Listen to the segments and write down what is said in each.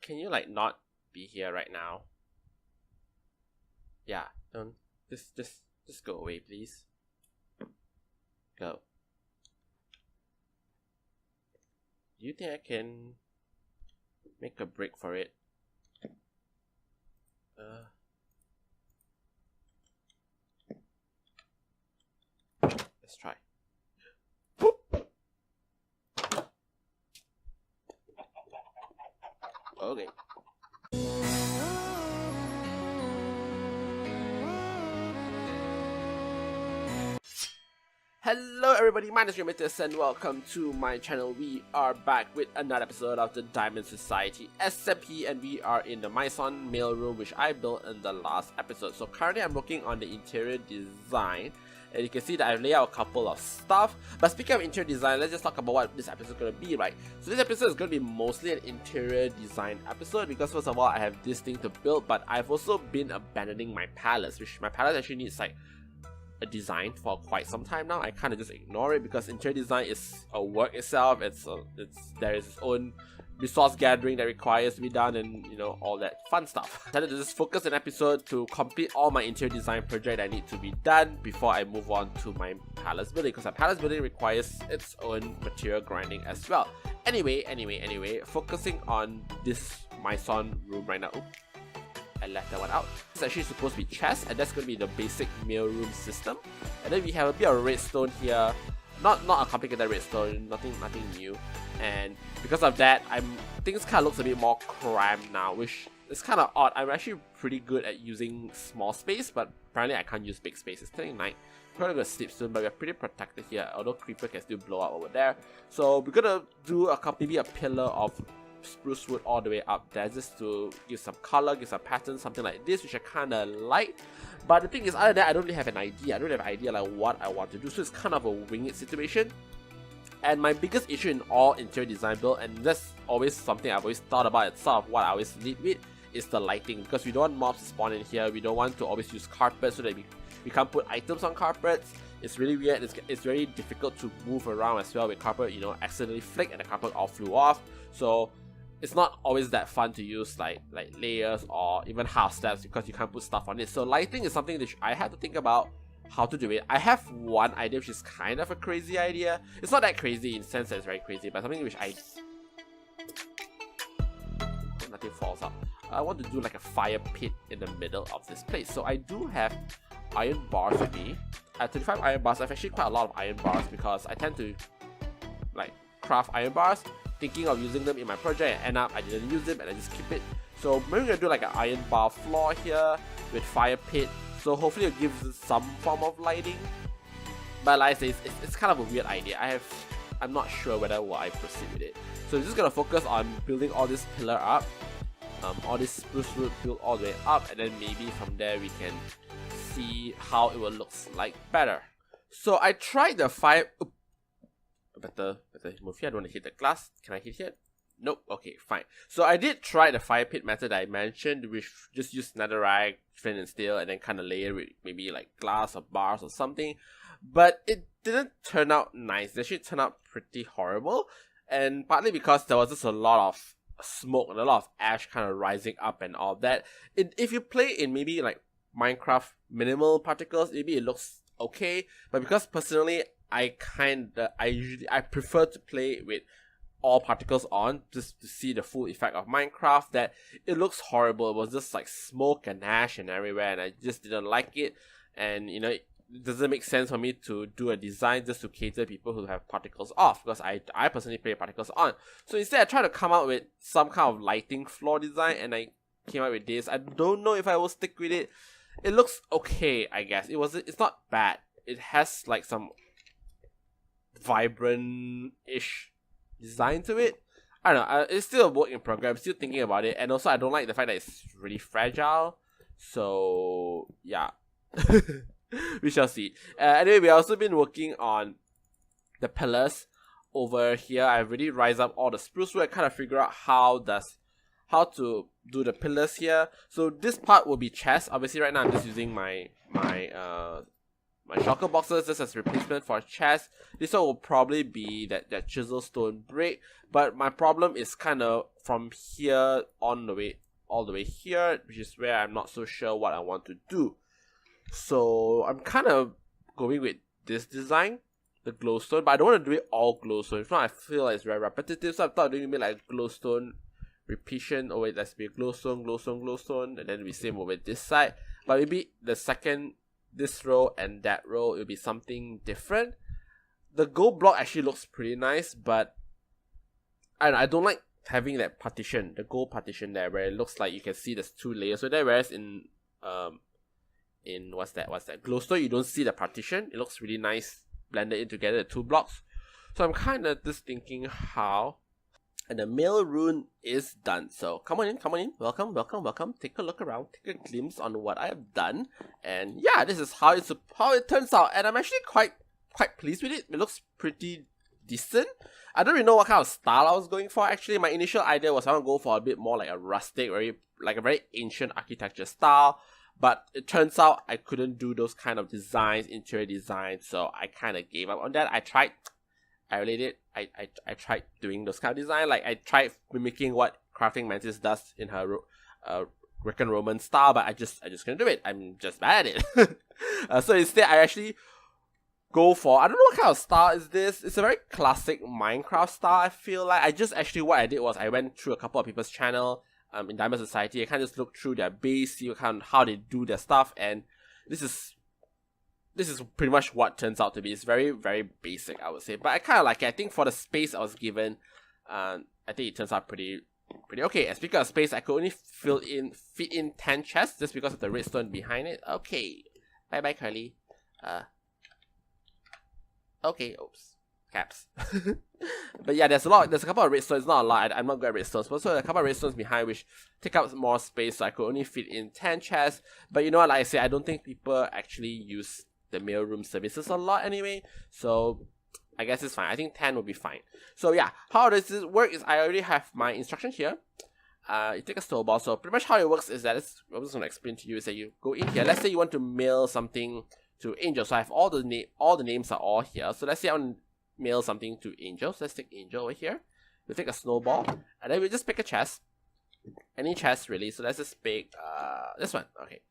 can you like not be here right now? Yeah, don't just go away, please. Go. Do you think I can make a break for it? Let's try. Okay. Hello everybody, my name is Remitters and welcome to my channel. We are back with another episode of the Diamond Society SMP, and we are in the Maison mailroom which I built in the last episode. So currently I'm working on the interior design, and you can see that I've laid out a couple of stuff. But speaking of interior design, let's just talk about what this episode is going to be, right? So this episode is going to be mostly an interior design episode because first of all I have this thing to build, but I've also been abandoning my palace, which my palace actually needs like a design for quite some time now. I kind of just ignore it because interior design is a work itself. There is its own resource gathering that requires to be done, and you know, all that fun stuff. I decided to just focus an episode to complete all my interior design project that need to be done before I move on to my palace building, because my palace building requires its own material grinding as well. Anyway, focusing on this Maison room right now. Oops, I left that one out. It's actually supposed to be chest, and that's going to be the basic mailroom system. And then we have a bit of redstone here. Not a complicated redstone, nothing new. And because of that, things kind of looks a bit more cramped now, which is kind of odd. I'm actually pretty good at using small space, but apparently I can't use big space. It's turning night. We're probably going to sleep soon, but we're pretty protected here, although creeper can still blow up over there. So we're going to do maybe a pillar of spruce wood all the way up there just to give some color, give some pattern, something like this, which I kind of like. But the thing is, other than that, I don't really have an idea. I don't have an idea like what I want to do, so it's kind of a wing it situation. And my biggest issue in all interior design build, and that's always something I've always thought about itself, what I always lead with, is the lighting. Because we don't want mobs to spawn in here, we don't want to always use carpets so that we can't put items on carpets. It's really weird, it's very difficult to move around as well with carpet, you know, accidentally flick and the carpet all flew off. So it's not always that fun to use like layers or even half steps because you can't put stuff on it. So lighting is something that I had to think about how to do it. I have one idea which is kind of a crazy idea. It's not that crazy in the sense that it's very crazy, but something which nothing falls out. I want to do like a fire pit in the middle of this place. So I do have iron bars with me. At 25 iron bars, I've actually quite a lot of iron bars because I tend to like craft iron bars, thinking of using them in my project, and end up I didn't use them and I just keep it. So maybe we're gonna do like an iron bar floor here with fire pit. So hopefully it gives some form of lighting. But like I say, it's kind of a weird idea. I'm not sure whether I proceed with it. So we're just gonna focus on building all this pillar up, all this spruce wood built all the way up, and then maybe from there we can see how it will look like better. So I tried the fire. Better move here. I don't want to hit the glass. Can I hit here? Nope. Okay, fine. So I did try the fire pit method I mentioned, which just use netherite, flint and steel, and then kind of layer with maybe like glass or bars or something. But it didn't turn out nice. It actually turned out pretty horrible, and partly because there was just a lot of smoke and a lot of ash kind of rising up and all that. If you play in maybe like Minecraft minimal particles, maybe it looks okay. But because personally I prefer to play with all particles on just to see the full effect of Minecraft, that it looks horrible. It was just like smoke and ash and everywhere, and I just didn't like it. And you know, it doesn't make sense for me to do a design just to cater people who have particles off, because I personally play particles on. So instead I tried to come out with some kind of lighting floor design, and I came out with this. I don't know if I will stick with it. It looks okay, I guess. It's not bad. It has like some vibrant-ish design to it. I don't know, it's still a work in progress. I'm still thinking about it, and also I don't like the fact that it's really fragile. So yeah, we shall see. Anyway, we've also been working on the pillars over here. I've already raised up all the spruce wood. I kind of figure out how to do the pillars here. So this part will be chest. Obviously right now I'm just using my my shulker boxes just as replacement for a chest. This one will probably be that chisel stone brick, but my problem is kind of from here on the way all the way here, which is where I'm not so sure what I want to do. So I'm kind of going with this design, the glowstone, but I don't want to do it all glowstone. If not, I feel like it's very repetitive, so I thought doing it like glowstone repetition. Oh wait, let's be glowstone, glowstone, glowstone, and then we same over this side. But maybe the second, this row and that row, it'll be something different. The gold block actually looks pretty nice, but I don't like having that partition, the gold partition there, where it looks like you can see there's 2 layers. So there, whereas in what's that glowstone, you don't see the partition. It looks really nice blended in together, the 2 blocks. So I'm kind of just thinking how. And the mail rune is done. So come on in, welcome, take a look around, take a glimpse on what I have done. And yeah, this is how it turns out, and I'm actually quite pleased with it. It looks pretty decent. I don't really know what kind of style I was going for. Actually, my initial idea was I want to go for a bit more like a rustic, a very ancient architecture style. But it turns out I couldn't do those kind of designs, interior designs, so I kind of gave up on that. I really did. I tried doing those kind of design. Like, I tried mimicking what Crafting Mantis does in her Greek and Roman style, but I just couldn't do it. I'm just bad at it. So instead, I actually go for, I don't know what kind of style is this. It's a very classic Minecraft style, I feel like. What I did was I went through a couple of people's channel in Diamond Society. I kind of just looked through their base, see how they do their stuff, and this is pretty much what turns out to be. It's very, very basic, I would say. But I kind of like it. I think for the space I was given, I think it turns out pretty okay. And speaking of space, I could only fit in 10 chests just because of the redstone behind it. Okay. Bye-bye, Curly. Okay, oops. Caps. But yeah, there's a couple of redstones, not a lot. I'm not good at redstones, but also a couple of redstones behind which take up more space, so I could only fit in 10 chests. But you know what, like I said, I don't think people actually use the mailroom services a lot anyway, so I guess it's fine. I think 10 will be fine. So yeah, how does this work is I already have my instruction here. You take a snowball. So pretty much how it works is that I'm just going to explain to you is that you go in here. Let's say you want to mail something to Angel. So I have all the names are all here. So let's say I want to mail something to Angel. So let's take Angel over here. We'll take a snowball, and then we'll just pick a chest. Any chest really. So let's just pick this one. Okay.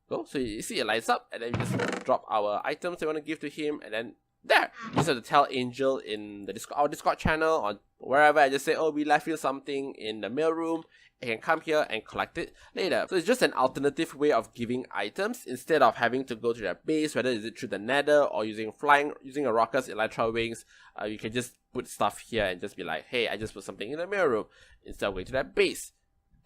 Go. So you see it lights up, and then we just drop our items we want to give to him, and then there. You just have to tell Angel in the our Discord channel or wherever. I just say, oh, we left you something in the mailroom. You can come here and collect it later. So it's just an alternative way of giving items instead of having to go to their base, whether is it through the nether or using a Rocker's Elytra wings. You can just put stuff here and just be like, hey, I just put something in the mailroom instead of going to that base.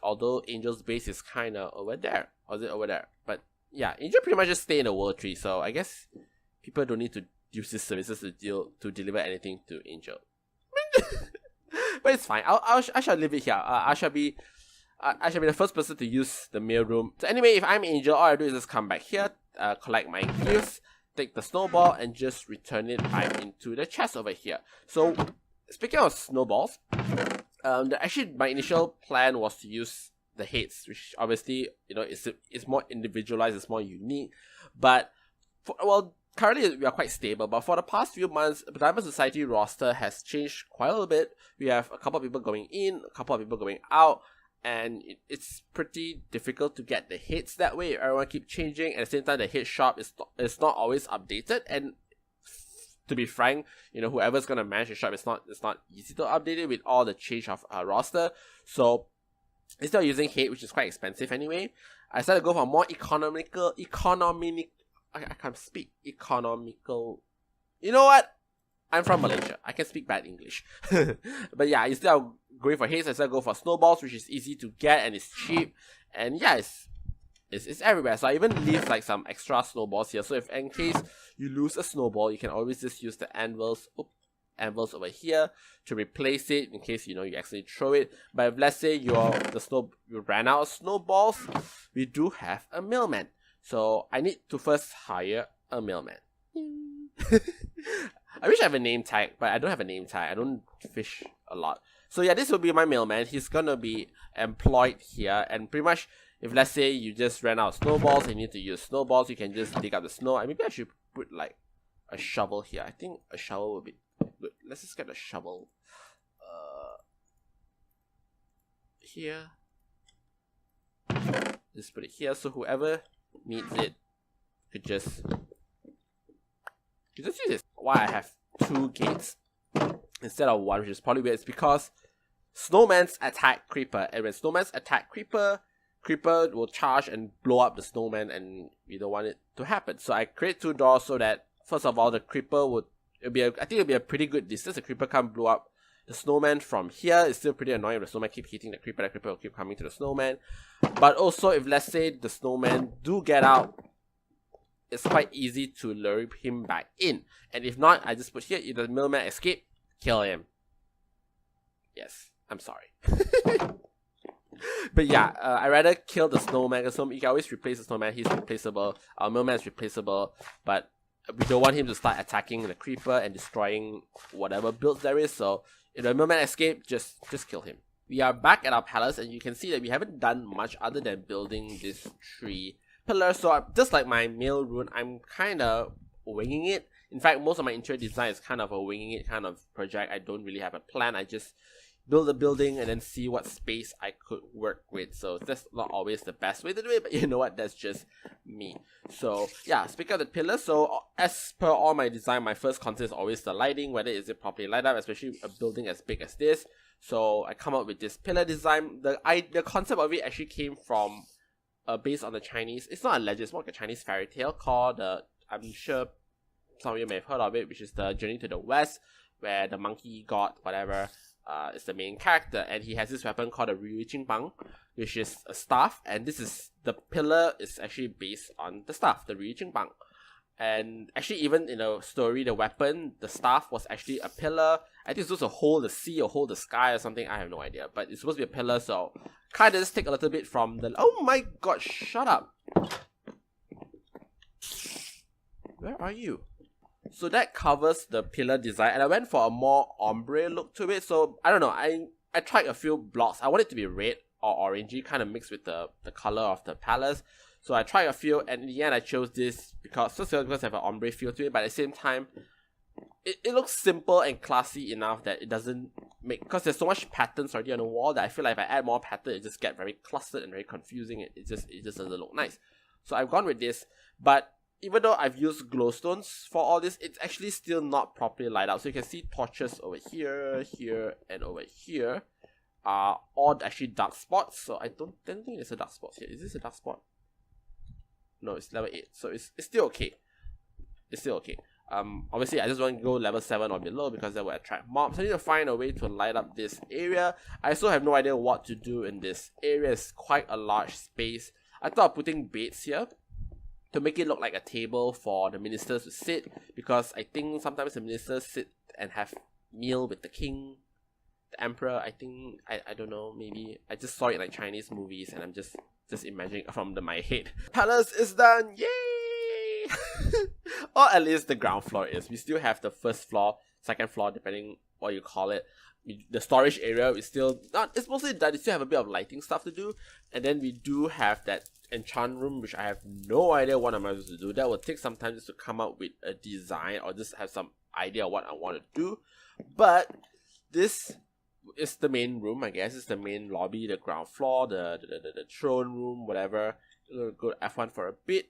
Although Angel's base is kind of over there. Or is it over there? But yeah, Angel pretty much just stay in the world tree. So I guess people don't need to use these services to deliver anything to Angel. But it's fine. I shall leave it here. I shall be the first person to use the mailroom. So anyway, if I'm Angel, all I do is just come back here, collect my gifts, take the snowball, and just return it back into the chest over here. So speaking of snowballs, actually my initial plan was to use the heads, which obviously, you know, it's more individualized, it's more unique. But currently we are quite stable, but for the past few months, the Diamond Society roster has changed quite a little bit. We have a couple of people going in, a couple of people going out, and it's pretty difficult to get the hits that way. Everyone keep changing. At the same time, the hit shop is not always updated, and to be frank, you know, whoever's gonna manage the shop, it's not easy to update it with all the change of roster. So instead of using hate, which is quite expensive anyway, I decided to go for a more economical. I can't speak economical. You know what? I'm from Malaysia. I can speak bad English. But yeah, instead of going for haze, I decided to go for snowballs, which is easy to get and it's cheap. And yeah, it's everywhere. So I even leave like some extra snowballs here. So if in case you lose a snowball, you can always just use the anvils over here to replace it in case, you know, you accidentally throw it. But if let's say you ran out of snowballs, we do have a mailman. So I need to first hire a mailman. I wish I have a name tag, but I don't have a name tag. I don't fish a lot. So yeah, this will be my mailman. He's gonna be employed here, and pretty much if let's say you just ran out of snowballs and you need to use snowballs, you can just dig up the snow. And maybe I should put like a shovel here. I think a shovel would be good. Let's just get a shovel here. Just put it here, so whoever needs it could just use this. Why I have 2 gates instead of 1, which is probably weird, it's because snowmans attack creeper, and when snowmans attack creeper will charge and blow up the snowman, and we don't want it to happen. So I create 2 doors so that first of all the creeper would, I think it'll be a pretty good distance. The creeper can't blow up the snowman from here. It's still pretty annoying if the snowman keep hitting the creeper will keep coming to the snowman. But also if let's say the snowman do get out, it's quite easy to lure him back in. And if not, I just put here, if the mailman escape, kill him. Yes, I'm sorry. But yeah, I rather kill the snowman, because you can always replace the snowman. He's replaceable. Our mailman is replaceable, but we don't want him to start attacking the creeper and destroying whatever builds there is. So if the mailman escape, just kill him. We are back at our palace, and you can see that we haven't done much other than building this 3 pillars. So just like my mail rune, I'm kind of winging it. In fact, most of my interior design is kind of a winging it kind of project. I don't really have a plan. I just build a building and then see what space I could work with. So that's not always the best way to do it, but you know what, that's just me. So yeah, speaking of the pillars, so as per all my design, my first concern is always the lighting, whether is it properly light up, especially a building as big as this. So I come up with this pillar design. The concept of it actually came from based on the Chinese, it's not a legend, it's more like a Chinese fairy tale called I'm sure some of you may have heard of it, which is the Journey to the West, where the monkey god whatever is the main character, and he has this weapon called a Bang, which is a staff, and this is the pillar is actually based on the staff, the Bang. And actually, even in the story, the weapon, the staff, was actually a pillar. I think it's supposed to hold the sea or hold the sky or something. I have no idea, but it's supposed to be a pillar. So kind of just take a little bit from the. Oh my god! Shut up. Where are you? So that covers the pillar design, and I went for a more ombre look to it. So I don't know, I tried a few blocks. I want it to be red or orangey, kind of mixed with the color of the palace. So I tried a few, and in the end I chose this because I have an ombre feel to it, but at the same time it looks simple and classy enough that it doesn't make, because there's so much patterns already on the wall that I feel like if I add more pattern, it just gets very clustered and very confusing. It just doesn't look nice. So I've gone with this, but even though I've used glowstones for all this, it's actually still not properly light up. So you can see torches over here, here, and over here are all actually dark spots. So I don't think there's a dark spot here. Is this a dark spot? No, it's level 8. So it's still okay. It's still okay. Obviously I just want to go level 7 or below because that will attract mobs. I need to find a way to light up this area. I also have no idea what to do in this area. It's quite a large space. I thought of putting beds here to make it look like a table for the ministers to sit, because I think sometimes the ministers sit and have meal with the king, the emperor. I think, I don't know, maybe I just saw it in like Chinese movies and I'm just imagining from my head. Palace is done, yay! Or at least the ground floor is. We still have the first floor, second floor, depending what you call it. The storage area is still not, it's mostly done. We still have a bit of lighting stuff to do, and then we do have that enchant room, which I have no idea what I'm supposed to do. That will take some time just to come up with a design or just have some idea of what I want to do. But this is the main room, I guess. It's the main lobby, the ground floor, the throne room, whatever. We'll go F1 for a bit,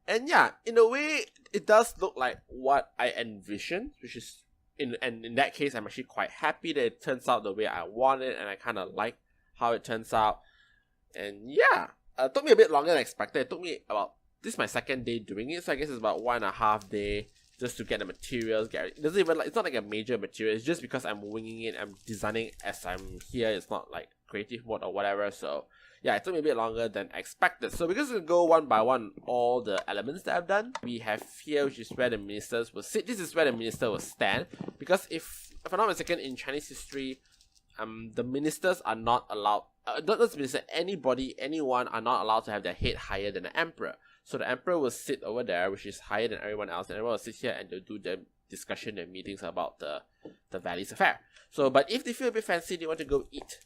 and yeah, in a way it does look like what I envisioned, which is in that case I'm actually quite happy that it turns out the way I wanted, and I kind of like how it turns out. And yeah, it took me a bit longer than expected. It took me about, this is my second day doing it, so I guess it's about 1.5 days just to get the materials. It doesn't even it's not like a major material. It's just because I'm winging it, I'm designing as I'm here. It's not like creative mode or whatever. So yeah, it took me a bit longer than expected. So we're just gonna go one by one all the elements that I've done. We have here, which is where the ministers will sit. This is where the minister will stand, because if I'm not mistaken, in Chinese history, the ministers are not allowed. Not just minister, anyone are not allowed to have their head higher than the emperor. So the emperor will sit over there, which is higher than everyone else, and everyone will sit here and they'll do the discussion and meetings about the valley's affair. So, but if they feel a bit fancy, they want to go eat,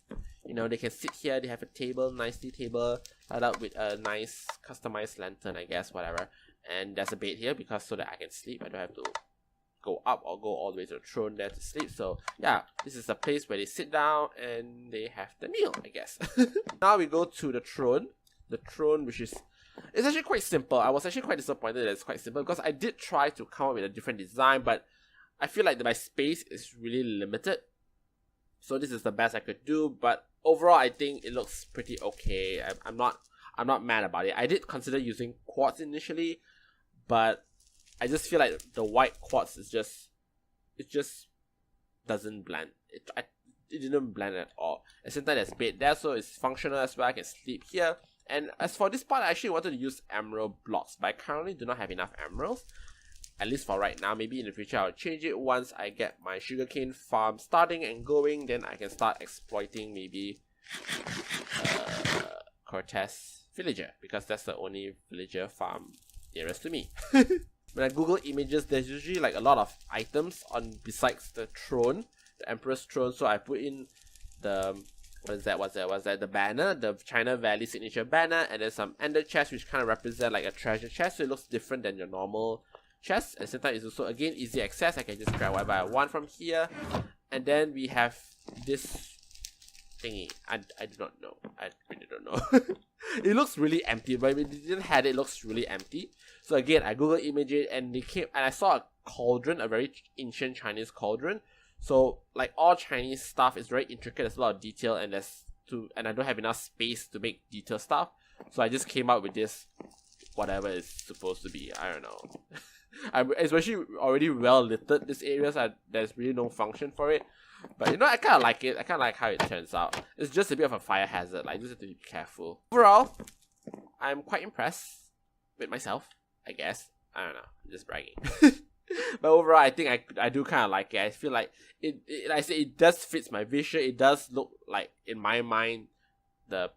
you know, they can sit here. They have a table, nicely table, light up with a nice customized lantern, I guess, whatever. And there's a bed here because so that I can sleep. I don't have to go up or go all the way to the throne there to sleep. So yeah, this is the place where they sit down and they have the meal, I guess. Now we go to the throne. The throne, which is, it's actually quite simple. I was actually quite disappointed that it's quite simple because I did try to come up with a different design, but I feel like my space is really limited. So this is the best I could do, but overall I think it looks pretty okay. I'm not mad about it. I did consider using quartz initially, but I just feel like the white quartz is it just doesn't blend. It didn't blend at all. At the same time, there's bed there, so it's functional as well. I can sleep here. And as for this part, I actually wanted to use emerald blocks, but I currently do not have enough emeralds. At least for right now. Maybe in the future I'll change it once I get my sugarcane farm starting and going. Then I can start exploiting maybe Cortez villager, because that's the only villager farm nearest to me. When I Google images, there's usually like a lot of items on besides the throne, the Emperor's throne. So I put in the what's that? The banner, the China Valley signature banner, and then some ender chests which kind of represent like a treasure chest. So it looks different than your normal chest. At the same time, it's also again easy access. I can just grab whatever I want from here. And then we have this thingy. I do not know. I really don't know. It looks really empty, but if it didn't have it, it looks really empty. So again, I Google image it and I saw a cauldron, a very ancient Chinese cauldron. So like all Chinese stuff is very intricate. There's a lot of detail, and I don't have enough space to make detail stuff. So I just came up with this, whatever it's supposed to be. I don't know. Especially already well lit this area, so there's really no function for it. But you know, I kind of like it. I kind of like how it turns out. It's just a bit of a fire hazard. Like, just have to be careful. Overall, I'm quite impressed with myself, I guess. I don't know. I'm just bragging. But overall, I think I do kind of like it. I feel like like I said, it does fit my vision. It does look like, in my mind, the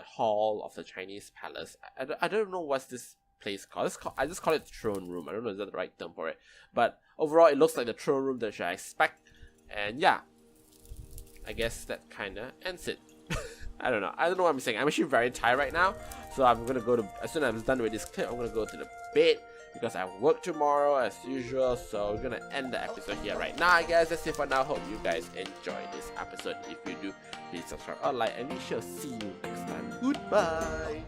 hall of the Chinese palace. I don't know what's this place called. I just call it throne room. I don't know if that's the right term for it. But overall, it looks like the throne room that I expect. And yeah, I guess that kind of ends it. I don't know what I'm saying. I'm actually very tired right now. So I'm going to go to, as soon as I'm done with this clip, I'm going to go to the bed, because I work tomorrow as usual. So we're gonna end the episode here right now, I guess. That's it for now. Hope you guys enjoyed this episode. If you do, please subscribe or like, and we shall see you next time. Goodbye.